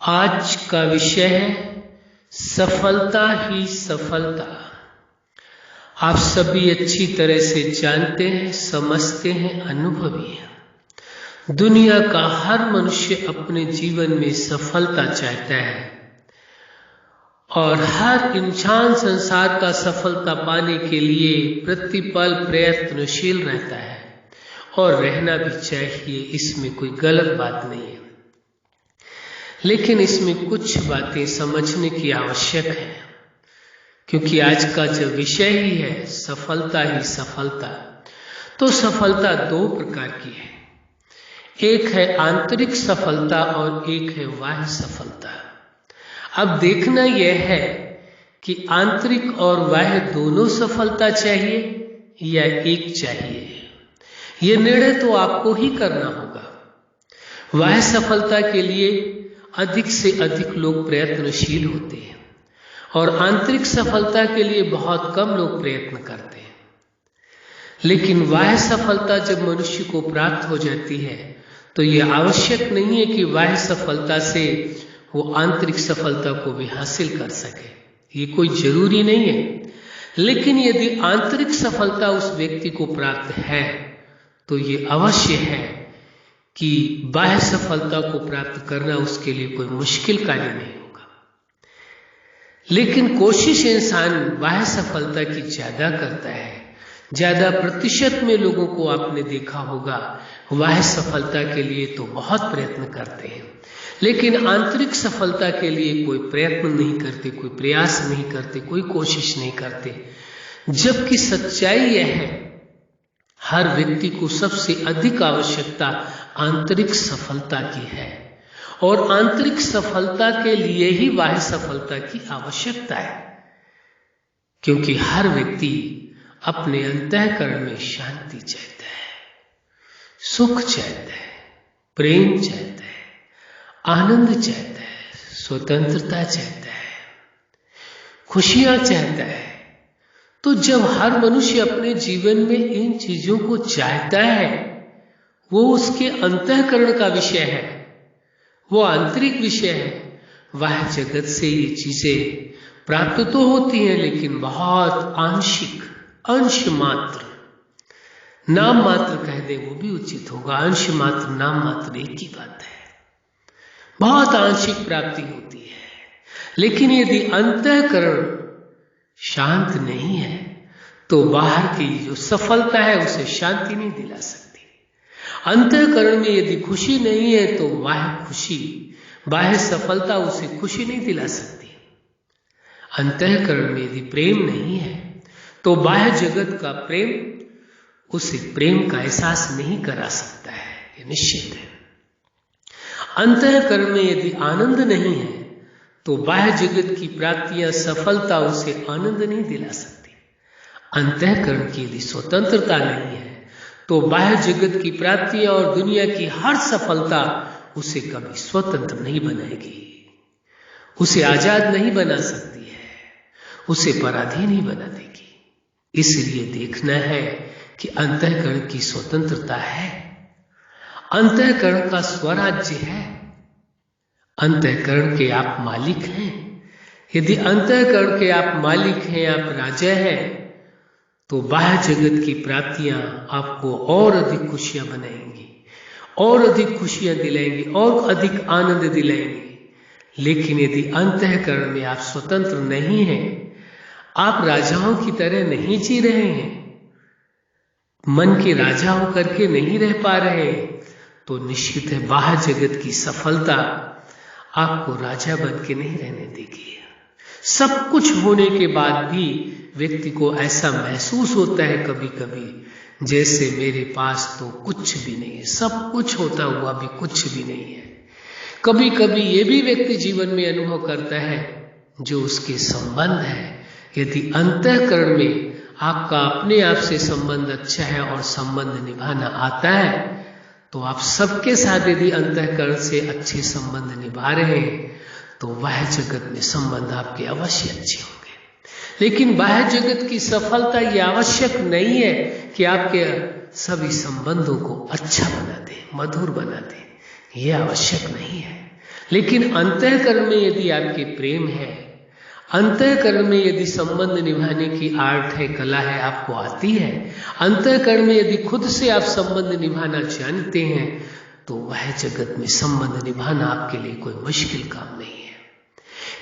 आज का विषय है सफलता ही सफलता। आप सभी अच्छी तरह से जानते हैं, समझते हैं, अनुभवी हैं। दुनिया का हर मनुष्य अपने जीवन में सफलता चाहता है और हर इंसान संसार का सफलता पाने के लिए प्रतिपल प्रयत्नशील रहता है और रहना भी चाहिए। इसमें कोई गलत बात नहीं है, लेकिन इसमें कुछ बातें समझने की आवश्यक है, क्योंकि आज का जो विषय ही है सफलता ही सफलता। तो सफलता दो प्रकार की है, एक है आंतरिक सफलता और एक है बाह्य सफलता। अब देखना यह है कि आंतरिक और बाह्य दोनों सफलता चाहिए या एक चाहिए, यह निर्णय तो आपको ही करना होगा। बाह्य सफलता के लिए अधिक से अधिक लोग प्रयत्नशील होते हैं और आंतरिक सफलता के लिए बहुत कम लोग प्रयत्न करते हैं। लेकिन बाह्य सफलता जब मनुष्य को प्राप्त हो जाती है तो यह आवश्यक नहीं है कि बाह्य सफलता से वो आंतरिक सफलता को भी हासिल कर सके, ये कोई जरूरी नहीं है। लेकिन यदि आंतरिक सफलता उस व्यक्ति को प्राप्त है तो ये अवश्य है कि बाह्य सफलता को प्राप्त करना उसके लिए कोई मुश्किल कार्य नहीं होगा। लेकिन कोशिश इंसान बाह्य सफलता की ज्यादा करता है। ज्यादा प्रतिशत में लोगों को आपने देखा होगा बाह्य सफलता के लिए तो बहुत प्रयत्न करते हैं, लेकिन आंतरिक सफलता के लिए कोई प्रयत्न नहीं करते, कोई प्रयास नहीं करते, कोई कोशिश नहीं करते। जबकि सच्चाई यह है हर व्यक्ति को सबसे अधिक आवश्यकता आंतरिक सफलता की है और आंतरिक सफलता के लिए ही बाह्य सफलता की आवश्यकता है, क्योंकि हर व्यक्ति अपने अंतःकरण में शांति चाहता है, सुख चाहता है, प्रेम चाहता है, आनंद चाहता है, स्वतंत्रता चाहता है, खुशियां चाहता है। तो जब हर मनुष्य अपने जीवन में इन चीजों को चाहता है, वो उसके अंतःकरण का विषय है, वो आंतरिक विषय है। वह जगत से ये चीजें प्राप्त तो होती हैं, लेकिन बहुत आंशिक, अंश मात्र, नाम मात्र कह दे वो भी उचित होगा। अंश मात्र, नाम मात्र एक ही बात है, बहुत आंशिक प्राप्ति होती है। लेकिन यदि अंतःकरण शांत नहीं है तो बाहर की जो सफलता है उसे शांति नहीं दिला सकती। अंतःकरण में यदि खुशी नहीं है तो बाह्य खुशी, बाह्य सफलता उसे खुशी नहीं दिला सकती। अंतःकरण में यदि प्रेम नहीं है तो बाह्य जगत का प्रेम उसे प्रेम का एहसास नहीं करा सकता है, ये निश्चित है। अंतःकरण में यदि आनंद नहीं है तो बाह्य जगत की प्राप्तियां, सफलता उसे आनंद नहीं दिला सकती। अंतःकरण की यदि स्वतंत्रता नहीं है तो बाह्य जगत की प्राप्तियां और दुनिया की हर सफलता उसे कभी स्वतंत्र नहीं बनाएगी, उसे आजाद नहीं बना सकती है, उसे पराधीन ही बना देगी। इसलिए देखना है कि अंतःकरण की स्वतंत्रता है, अंतःकरण का स्वराज्य है, अंतःकरण के आप मालिक हैं। यदि अंतःकरण के आप मालिक हैं, आप राजा हैं, तो बाह्य जगत की प्राप्तियां आपको और अधिक खुशियां बनाएंगी, और अधिक खुशियां दिलाएंगी, और अधिक आनंद दिलाएंगी। लेकिन यदि अंतःकरण में आप स्वतंत्र नहीं हैं, आप राजाओं की तरह नहीं जी रहे हैं, मन के राजा होकर के नहीं रह पा रहे हैं, तो निश्चित है बाह्य जगत की सफलता आपको राजा बन के नहीं रहने देगी। सब कुछ होने के बाद भी व्यक्ति को ऐसा महसूस होता है कभी कभी जैसे मेरे पास तो कुछ भी नहीं है, सब कुछ होता हुआ भी कुछ भी नहीं है। कभी कभी ये भी व्यक्ति जीवन में अनुभव करता है जो उसके संबंध है। यदि अंतःकरण में आपका अपने आप से संबंध अच्छा है और संबंध निभाना आता है तो आप सबके साथ यदि अंतःकरण से अच्छे संबंध निभा रहे हैं तो बाह्य जगत में संबंध आपके अवश्य अच्छे होंगे। लेकिन बाह्य जगत की सफलता ये आवश्यक नहीं है कि आपके सभी संबंधों को अच्छा बना दे, मधुर बना दे, ये आवश्यक नहीं है। लेकिन अंतःकरण में यदि आपके प्रेम है, अंतःकरण में यदि संबंध निभाने की आर्ट है, कला है, आपको आती है, अंतःकरण में यदि खुद से आप संबंध निभाना जानते हैं, तो वह जगत में संबंध निभाना आपके लिए कोई मुश्किल काम नहीं है।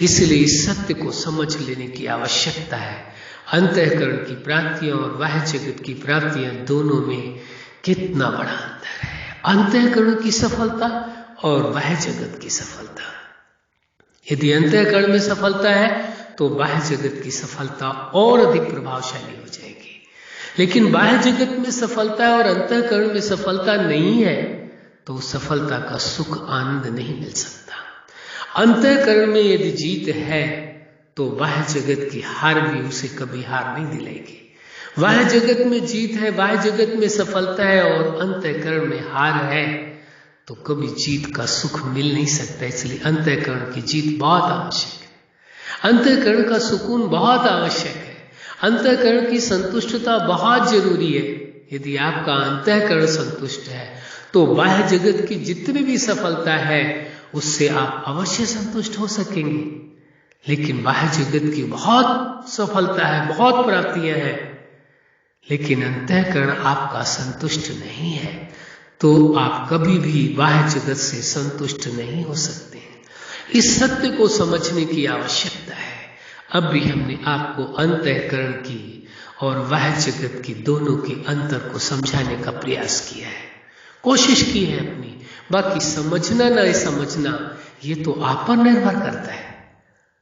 इसलिए इस सत्य को समझ लेने की आवश्यकता है। अंतःकरण की प्राप्तियां और वह जगत की प्राप्तियां दोनों में कितना बड़ा अंतर है। अंतःकरण की सफलता और वह जगत की सफलता। यदि अंतःकरण में सफलता है तो बाह्य जगत की सफलता और अधिक प्रभावशाली हो जाएगी। लेकिन बाह्य जगत में सफलता और अंतःकरण में सफलता नहीं है तो उस सफलता का सुख आनंद नहीं मिल सकता। अंतःकरण में यदि जीत है तो बाह्य जगत की हार भी उसे कभी हार नहीं दिलाएगी। बाह्य जगत में जीत है, बाह्य जगत में सफलता है और अंतःकरण में हार है तो कभी जीत का सुख मिल नहीं सकता। इसलिए अंतःकरण की जीत बहुत आवश्यक है, अंतःकरण का सुकून बहुत आवश्यक है, अंतःकरण की संतुष्टता बहुत जरूरी है। यदि आपका अंतःकरण संतुष्ट है तो बाह्य जगत की जितनी भी सफलता है उससे आप अवश्य संतुष्ट हो सकेंगे। लेकिन बाह्य जगत की बहुत सफलता है, बहुत प्राप्तियां हैं, लेकिन अंतःकरण आपका संतुष्ट नहीं है तो आप कभी भी बाह्य जगत से संतुष्ट नहीं हो सकते। इस सत्य को समझने की आवश्यकता है। अब भी हमने आपको अंतःकरण की और बाह्य जगत की दोनों के अंतर को समझाने का प्रयास किया है, कोशिश की है अपनी। बाकी समझना ना समझना ये तो आप पर निर्भर करता है।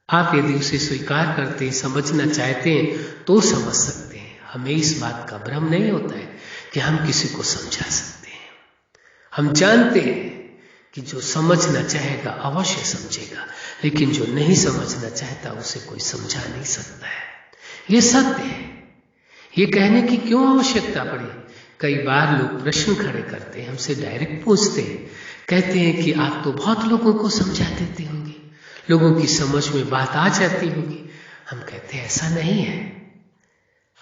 आप यदि उसे स्वीकार करते हैं, समझना चाहते हैं तो समझ सकते हैं। हमें इस बात का भ्रम नहीं होता है कि हम किसी को समझा सकते हैं। हम जानते हैं कि जो समझना चाहेगा अवश्य समझेगा, लेकिन जो नहीं समझना चाहता उसे कोई समझा नहीं सकता है। ये सत्य है। ये कहने की क्यों आवश्यकता पड़ी? कई बार लोग प्रश्न खड़े करते हैं, हमसे डायरेक्ट पूछते हैं, कहते हैं कि आप तो बहुत लोगों को समझा देते होंगे, लोगों की समझ में बात आ जाती होगी। हम कहते हैं ऐसा नहीं है।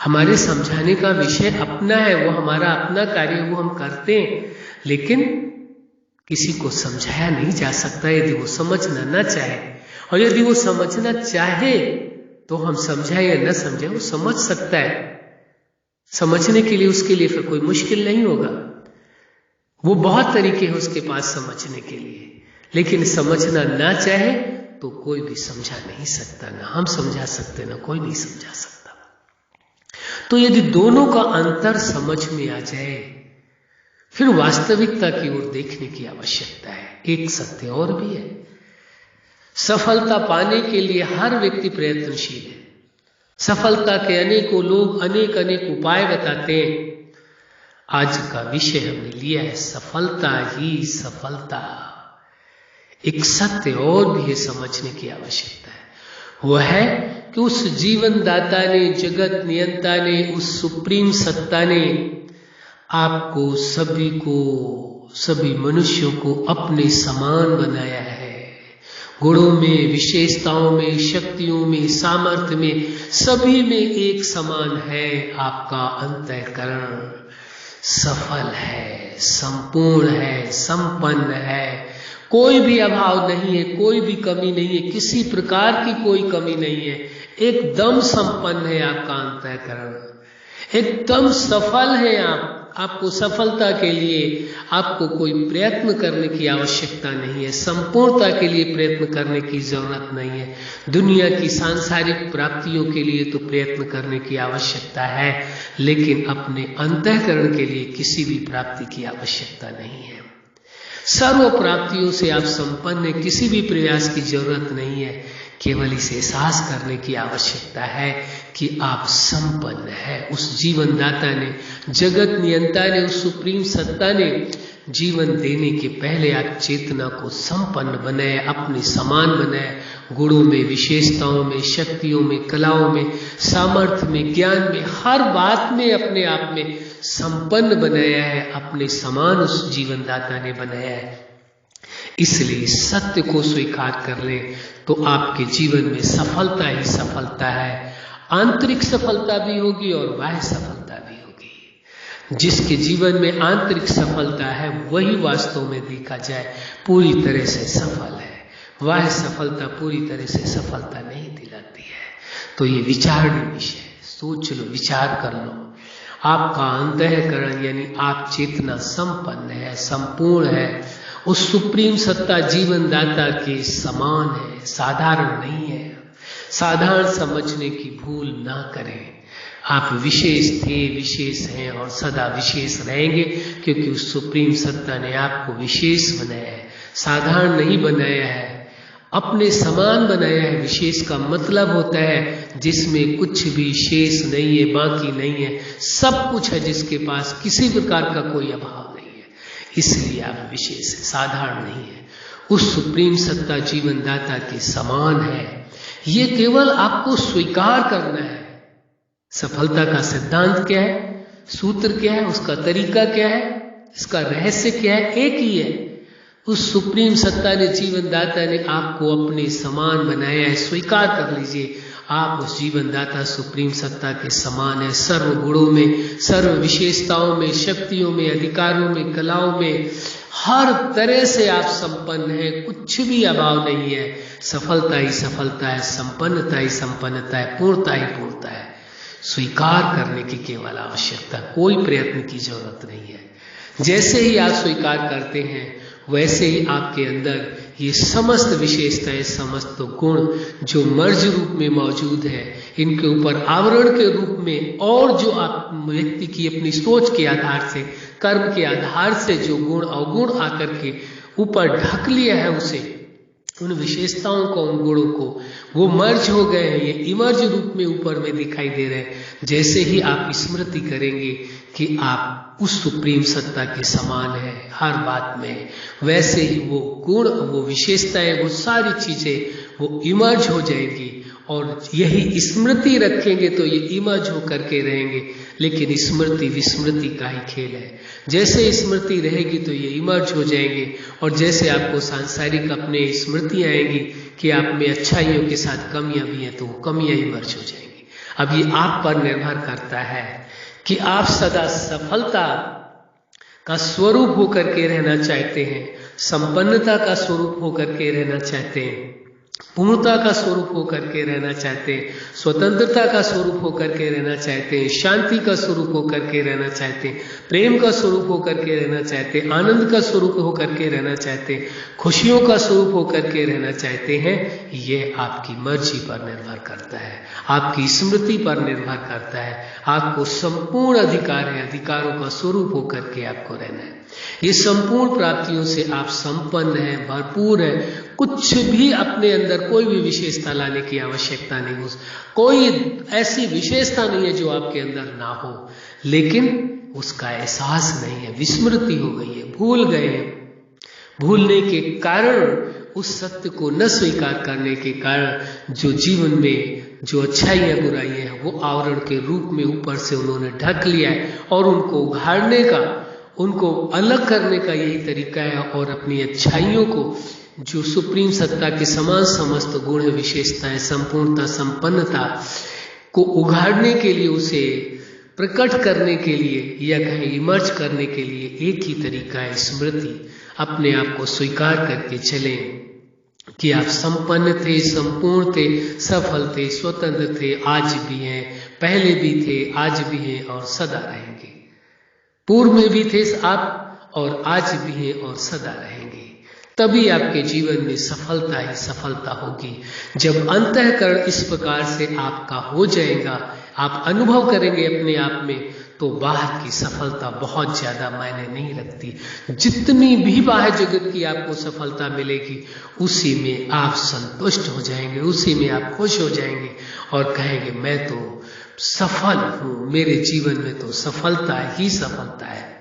हमारे समझाने का विषय अपना है, वो हमारा अपना कार्य, वो हम करते हैं, लेकिन किसी को समझाया नहीं जा सकता यदि वो समझना ना चाहे। और यदि वो समझना चाहे तो हम समझाए या न समझाए वो समझ सकता है। समझने के लिए उसके लिए फिर कोई मुश्किल नहीं होगा। वो बहुत तरीके हैं उसके पास समझने के लिए, लेकिन समझना ना चाहे तो कोई भी समझा नहीं सकता, ना हम समझा सकते, ना कोई नहीं समझा सकता। तो यदि दोनों का अंतर समझ में आ जाए फिर वास्तविकता की ओर देखने की आवश्यकता है। एक सत्य और भी है, सफलता पाने के लिए हर व्यक्ति प्रयत्नशील है। सफलता के अनेकों लोग अनेक अनेक उपाय बताते हैं। आज का विषय हमने लिया है सफलता ही सफलता। एक सत्य और भी है समझने की आवश्यकता है, वह है कि उस जीवन दाता ने, जगत नियंता ने, उस सुप्रीम सत्ता ने आपको सभी मनुष्यों को अपने समान बनाया है। गुणों में, विशेषताओं में, शक्तियों में, सामर्थ्य में, सभी में एक समान है। आपका अंतःकरण सफल है, संपूर्ण है, संपन्न है, कोई भी अभाव नहीं है, कोई भी कमी नहीं है, किसी प्रकार की कोई कमी नहीं है। एकदम संपन्न है आपका अंतःकरण, एकदम सफल है आप। आपको सफलता के लिए आपको कोई प्रयत्न करने की आवश्यकता नहीं है, संपूर्णता के लिए प्रयत्न करने की जरूरत नहीं है। दुनिया की सांसारिक प्राप्तियों के लिए तो प्रयत्न करने की आवश्यकता है, लेकिन अपने अंतःकरण के लिए किसी भी प्राप्ति की आवश्यकता नहीं है। सर्व प्राप्तियों से आप संपन्न हैं, किसी भी प्रयास की जरूरत नहीं है। केवल इसे एहसास करने की आवश्यकता है कि आप संपन्न है। उस जीवन दाता ने, जगत नियंता ने, उस सुप्रीम सत्ता ने जीवन देने के पहले आप चेतना को संपन्न बनाए, अपने समान बनाए। गुणों में, विशेषताओं में, शक्तियों में, कलाओं में, सामर्थ्य में, ज्ञान में, हर बात में अपने आप में संपन्न बनाया है, अपने समान उस जीवन दाता ने बनाया है। इसलिए सत्य को स्वीकार कर लें तो आपके जीवन में सफलता ही सफलता है। आंतरिक सफलता भी होगी और बाह्य सफलता भी होगी। जिसके जीवन में आंतरिक सफलता है वही वास्तव में देखा जाए पूरी तरह से सफल है। वह सफलता पूरी तरह से सफलता नहीं दिलाती है। तो ये विचारणीय विषय है, सोच लो, विचार कर लो। आपका अंतःकरण यानी आप चेतना संपन्न है, संपूर्ण है, उस सुप्रीम सत्ता जीवन दाता के समान है, साधारण नहीं है। साधारण समझने की भूल ना करें। आप विशेष थे, विशेष हैं और सदा विशेष रहेंगे, क्योंकि उस सुप्रीम सत्ता ने आपको विशेष बनाया है, साधारण नहीं बनाया है, अपने समान बनाया है। विशेष का मतलब होता है जिसमें कुछ भी शेष नहीं है, बाकी नहीं है, सब कुछ है, जिसके पास किसी प्रकार का कोई अभाव नहीं है। इसलिए आप विशेष है, साधारण नहीं है। उस सुप्रीम सत्ता जीवन दाता के समान है। ये केवल आपको स्वीकार करना है। सफलता का सिद्धांत क्या है, सूत्र क्या है, उसका तरीका क्या है, इसका रहस्य क्या है, एक ही है। उस सुप्रीम सत्ता ने, जीवन दाता ने आपको अपने समान बनाया है। स्वीकार कर लीजिए, आप उस जीवन दाता सुप्रीम सत्ता के समान है। सर्व गुणों में, सर्व विशेषताओं में, शक्तियों में, अधिकारों में, कलाओं में, हर तरह से आप संपन्न हैं, कुछ भी अभाव नहीं है। सफलता ही सफलता है, संपन्नता ही संपन्नता है, पूर्णता ही पूर्णता है। स्वीकार करने की केवल आवश्यकता, कोई प्रयत्न की जरूरत नहीं है। जैसे ही आप स्वीकार करते हैं वैसे ही आपके अंदर ये समस्त विशेषताएं, समस्त गुण जो मर्ज रूप में मौजूद है, इनके ऊपर आवरण के रूप में, और जो आप व्यक्ति की अपनी सोच के आधार से, कर्म के आधार से जो गुण अवगुण आकर के ऊपर ढक लिया है, उसे, उन विशेषताओं को, उन गुणों को, वो मर्ज हो गए हैं, ये इमर्ज रूप में ऊपर में दिखाई दे रहे हैं। जैसे ही आप स्मृति करेंगे कि आप उस सुप्रीम सत्ता के समान है हर बात में, वैसे ही वो गुण, वो विशेषताएं, वो सारी चीजें वो इमर्ज हो जाएंगी। और यही स्मृति रखेंगे तो ये इमर्ज हो करके रहेंगे। लेकिन स्मृति विस्मृति का ही खेल है। जैसे स्मृति रहेगी तो ये इमर्ज हो जाएंगे, और जैसे आपको सांसारिक अपने स्मृति आएंगी कि आप में अच्छाइयों के साथ कमियां भी हैं, तो वो कमियां इमर्ज हो जाएंगी। अब ये आप पर निर्भर करता है कि आप सदा सफलता का स्वरूप होकर के रहना चाहते हैं, संपन्नता का स्वरूप होकर के रहना चाहते हैं, पूर्णता का स्वरूप होकर के रहना चाहते हैं, स्वतंत्रता का स्वरूप होकर के रहना चाहते हैं, शांति का स्वरूप होकर के रहना चाहते हैं, प्रेम का स्वरूप होकर के रहना चाहते हैं, आनंद का स्वरूप होकर के रहना चाहते हैं, खुशियों का स्वरूप होकर के रहना चाहते हैं, ये आपकी मर्जी पर निर्भर करता है, आपकी स्मृति पर निर्भर करता है। आपको संपूर्ण अधिकार है, अधिकारों का स्वरूप होकर के आपको रहना है। ये संपूर्ण प्राप्तियों से आप संपन्न हैं, भरपूर हैं। कुछ भी अपने अंदर कोई भी विशेषता लाने की आवश्यकता नहीं हो, कोई ऐसी विशेषता नहीं है जो आपके अंदर ना हो, लेकिन उसका एहसास नहीं है, विस्मृति हो गई है, भूल गए हैं। भूलने के कारण, उस सत्य को न स्वीकार करने के कारण, जो जीवन में जो अच्छाइयाँ बुराइयाँ हैं वो आवरण के रूप में ऊपर से उन्होंने ढक लिया है, और उनको उघाड़ने का, उनको अलग करने का यही तरीका है। और अपनी अच्छाइयों को, जो सुप्रीम सत्ता के समान समस्त गुण विशेषताएं, संपूर्णता, संपन्नता को उघाड़ने के लिए, उसे प्रकट करने के लिए, या कहीं इमर्ज करने के लिए एक ही तरीका है, स्मृति। अपने आप को स्वीकार करके चलें कि आप संपन्न थे, संपूर्ण थे, सफल थे, स्वतंत्र थे, आज भी हैं, पहले भी थे, आज भी हैं और सदा रहेंगे। पूर्व में भी थे आप, और आज भी हैं और सदा रहेंगे। तभी आपके जीवन में सफलता ही सफलता होगी। जब अंतःकरण इस प्रकार से आपका हो जाएगा, आप अनुभव करेंगे अपने आप में, तो बाहर की सफलता बहुत ज्यादा मायने नहीं रखती। जितनी भी बाहर जगत की आपको सफलता मिलेगी, उसी में आप संतुष्ट हो जाएंगे, उसी में आप खुश हो जाएंगे और कहेंगे मैं तो सफल हूँ, मेरे जीवन में तो सफलता ही सफलता है।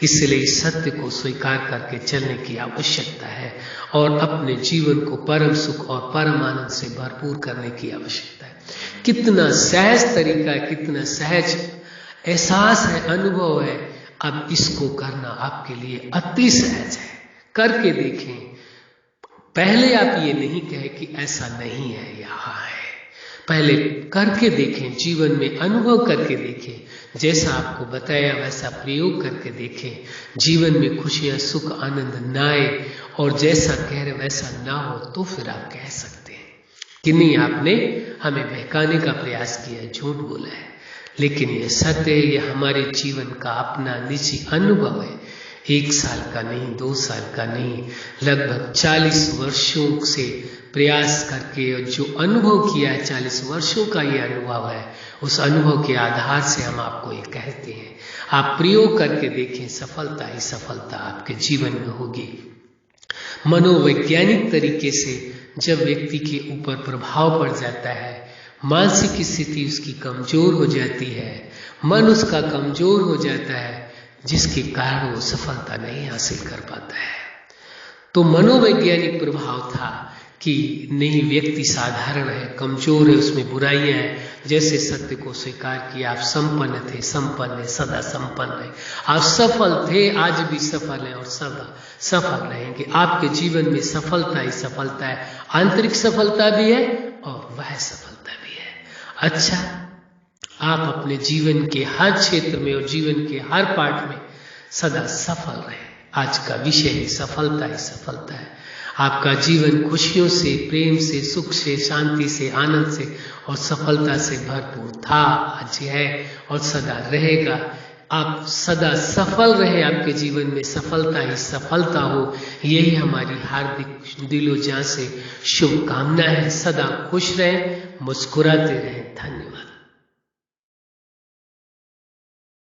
इसलिए इस सत्य को स्वीकार करके चलने की आवश्यकता है, और अपने जीवन को परम सुख और परम आनंद से भरपूर करने की आवश्यकता है। कितना सहज तरीका है, कितना सहज एहसास है, अनुभव है। अब इसको करना आपके लिए अति सहज है, करके देखें। पहले आप ये नहीं कहे कि ऐसा नहीं है, यहाँ है। पहले करके देखें, जीवन में अनुभव करके देखें, जैसा आपको बताया वैसा प्रयोग करके देखें। जीवन में खुशियां, सुख, आनंद ना आए और जैसा कह रहे वैसा ना हो तो फिर आप कह सकते हैं कि नहीं, आपने हमें बहकाने का प्रयास किया है, झूठ बोला है। लेकिन यह सत्य है, यह हमारे जीवन का अपना निजी अनुभव है। 1 साल का नहीं, 2 साल का नहीं, लगभग 40 वर्षों से प्रयास करके जो अनुभव किया है, 40 वर्षों का ये अनुभव है, उस अनुभव के आधार से हम आपको ये कहते हैं। आप प्रयोग करके देखें, सफलता ही सफलता आपके जीवन में होगी। मनोवैज्ञानिक तरीके से जब व्यक्ति के ऊपर प्रभाव पड़ जाता है, मानसिक स्थिति उसकी कमजोर हो जाती है, मन उसका कमजोर हो जाता है, जिसके कारण वो सफलता नहीं हासिल कर पाता है। तो मनोवैज्ञानिक प्रभाव था कि नहीं, व्यक्ति साधारण है, कमजोर है, उसमें बुराइयां हैं। जैसे सत्य को स्वीकार किया, आप संपन्न थे, संपन्न है, सदा संपन्न है, आप सफल थे, आज भी सफल है और सदा सफल रहेंगे। आपके जीवन में सफलता ही सफलता है, आंतरिक सफलता भी है और वह सफलता भी है। अच्छा, आप अपने जीवन के हर क्षेत्र में और जीवन के हर पार्ट में सदा सफल रहे। आज का विषय ही सफलता है। आपका जीवन खुशियों से, प्रेम से, सुख से, शांति से, आनंद से और सफलता से भरपूर था, आज है और सदा रहेगा। आप सदा सफल रहे, आपके जीवन में सफलता ही सफलता हो, यही हमारी हार्दिक दिलो जान से शुभकामना है। सदा खुश रहें, मुस्कुराते रहें। धन्यवाद।